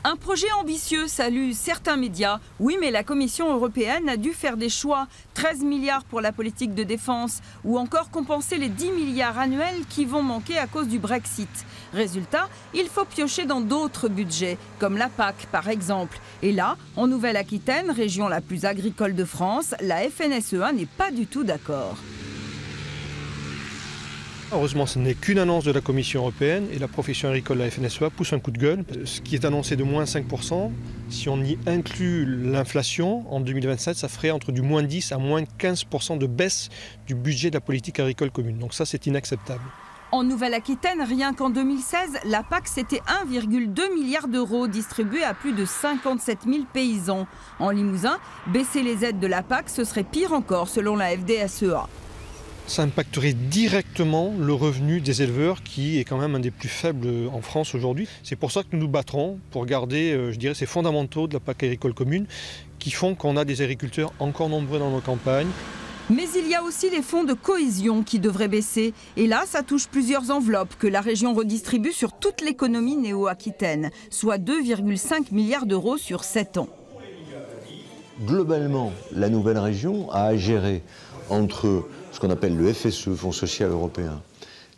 Un projet ambitieux, saluent certains médias. Oui, mais la Commission européenne a dû faire des choix. 13 milliards pour la politique de défense ou encore compenser les 10 milliards annuels qui vont manquer à cause du Brexit. Résultat, il faut piocher dans d'autres budgets, comme la PAC par exemple. Et là, en Nouvelle-Aquitaine, région la plus agricole de France, la FNSEA n'est pas du tout d'accord. Heureusement, ce n'est qu'une annonce de la Commission européenne et la profession agricole de la FNSEA pousse un coup de gueule. Ce qui est annoncé de moins 5%, si on y inclut l'inflation, en 2027, ça ferait entre du moins 10 à moins 15% de baisse du budget de la politique agricole commune. Donc ça, c'est inacceptable. En Nouvelle-Aquitaine, rien qu'en 2016, la PAC, c'était 1,2 milliard d'euros distribués à plus de 57 000 paysans. En Limousin, baisser les aides de la PAC, ce serait pire encore, selon la FDSEA. Ça impacterait directement le revenu des éleveurs qui est quand même un des plus faibles en France aujourd'hui. C'est pour ça que nous nous battrons pour garder, je dirais, ces fondamentaux de la PAC agricole commune qui font qu'on a des agriculteurs encore nombreux dans nos campagnes. Mais il y a aussi les fonds de cohésion qui devraient baisser. Et là, ça touche plusieurs enveloppes que la région redistribue sur toute l'économie néo-aquitaine, soit 2,5 milliards d'euros sur 7 ans. Globalement, la nouvelle région a à gérer entre ce qu'on appelle le FSE, Fonds social européen,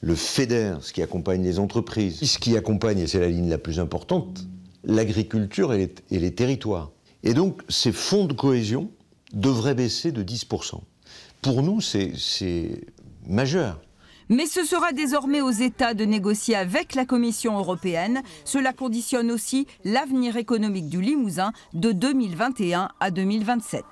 le FEDER, ce qui accompagne les entreprises, ce qui accompagne, et c'est la ligne la plus importante, l'agriculture et les territoires. Et donc, ces fonds de cohésion devraient baisser de 10%. Pour nous, c'est majeur. Mais ce sera désormais aux États de négocier avec la Commission européenne. Cela conditionne aussi l'avenir économique du Limousin de 2021 à 2027.